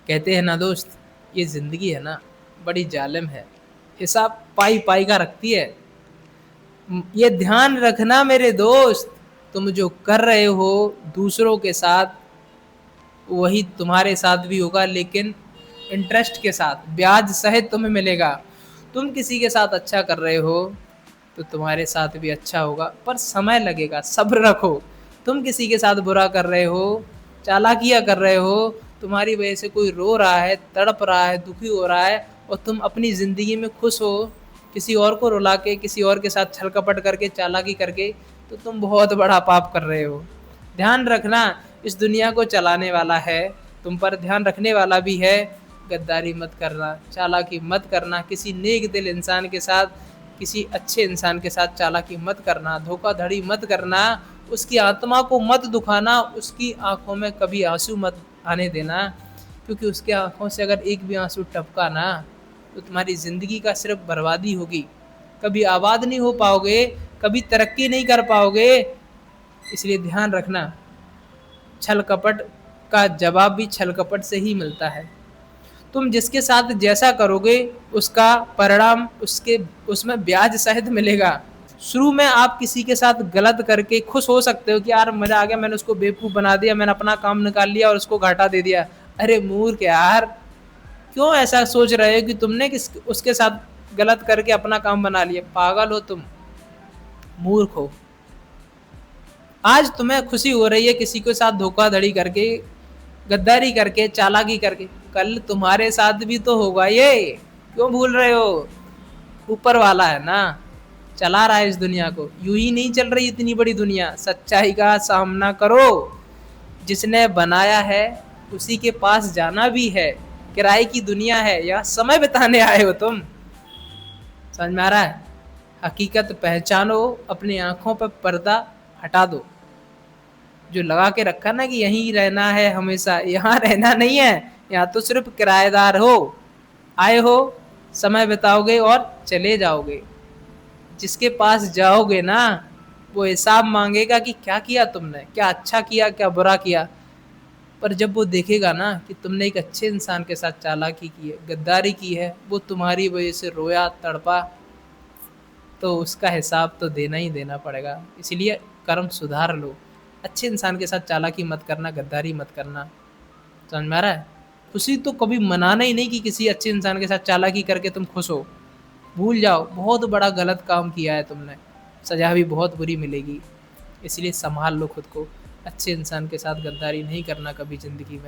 कहते हैं ना दोस्त, ये ज़िंदगी है ना, बड़ी जालिम है, हिसाब पाई पाई का रखती है। ये ध्यान रखना मेरे दोस्त, तुम जो कर रहे हो दूसरों के साथ, वही तुम्हारे साथ भी होगा, लेकिन इंटरेस्ट के साथ, ब्याज सहित तुम्हें मिलेगा। तुम किसी के साथ अच्छा कर रहे हो तो तुम्हारे साथ भी अच्छा होगा, पर समय लगेगा, सब्र रखो। तुम किसी के साथ बुरा कर रहे हो, चालाकियाँ कर रहे हो, तुम्हारी वजह से कोई रो रहा है, तड़प रहा है, दुखी हो रहा है, और तुम अपनी ज़िंदगी में खुश हो, किसी और को रुला के, किसी और के साथ छल कपट करके, चालाकी करके, तो तुम बहुत बड़ा पाप कर रहे हो। ध्यान रखना, इस दुनिया को चलाने वाला है, तुम पर ध्यान रखने वाला भी है। गद्दारी मत करना, चालाकी मत करना, किसी नेक दिल इंसान के साथ, किसी अच्छे इंसान के साथ चालाकी मत करना, धोखाधड़ी मत करना, उसकी आत्मा को मत दुखाना, उसकी आंखों में कभी आंसू मत आने देना, क्योंकि उसके आंखों से अगर एक भी आंसू टपका ना, तो तुम्हारी ज़िंदगी का सिर्फ बर्बादी होगी। कभी आबाद नहीं हो पाओगे, कभी तरक्की नहीं कर पाओगे। इसलिए ध्यान रखना, छल कपट का जवाब भी छल कपट से ही मिलता है। तुम जिसके साथ जैसा करोगे, उसका परिणाम उसके उसमें ब्याज सहित मिलेगा। शुरू में आप किसी के साथ गलत करके खुश हो सकते हो कि यार मजा आ गया, मैंने उसको बेवकूफ़ बना दिया, मैंने अपना काम निकाल लिया और उसको घाटा दे दिया। अरे मूर्ख यार, क्यों ऐसा सोच रहे हो कि तुमने किस उसके साथ गलत करके अपना काम बना लिया? पागल हो तुम, मूर्ख हो। आज तुम्हें खुशी हो रही है किसी के साथ धोखाधड़ी करके, गद्दारी करके, चालाकी करके, कल तुम्हारे साथ भी तो होगा ये। क्यों भूल रहे हो? ऊपर वाला है ना, चला रहा है इस दुनिया को, यूं ही नहीं चल रही इतनी बड़ी दुनिया। सच्चाई का सामना करो, जिसने बनाया है उसी के पास जाना भी है। किराए की दुनिया है, यहाँ समय बिताने आए हो तुम। समझ में आ रहा है? हकीकत पहचानो, अपनी आंखों पर पर्दा हटा दो। जो लगा के रखा ना कि यहीं रहना है हमेशा, यहाँ रहना नहीं है। यहाँ तो सिर्फ किराएदार हो, आए हो, समय बिताओगे और चले जाओगे। जिसके पास जाओगे ना, वो हिसाब मांगेगा कि क्या किया तुमने, क्या अच्छा किया, क्या बुरा किया। पर जब वो देखेगा ना कि तुमने एक अच्छे इंसान के साथ चालाकी की है, गद्दारी की है, वो तुम्हारी वजह से रोया, तड़पा, तो उसका हिसाब तो देना ही देना पड़ेगा। इसलिए कर्म सुधार लो, अच्छे इंसान के साथ चालाकी मत करना, गद्दारी मत करना। समझ में आ रहा है? खुशी तो कभी मनाना ही नहीं कि किसी अच्छे इंसान के साथ चालाकी करके तुम खुश हो। भूल जाओ, बहुत बड़ा गलत काम किया है तुमने, सजा भी बहुत बुरी मिलेगी। इसलिए संभाल लो खुद को, अच्छे इंसान के साथ गद्दारी नहीं करना कभी ज़िंदगी में।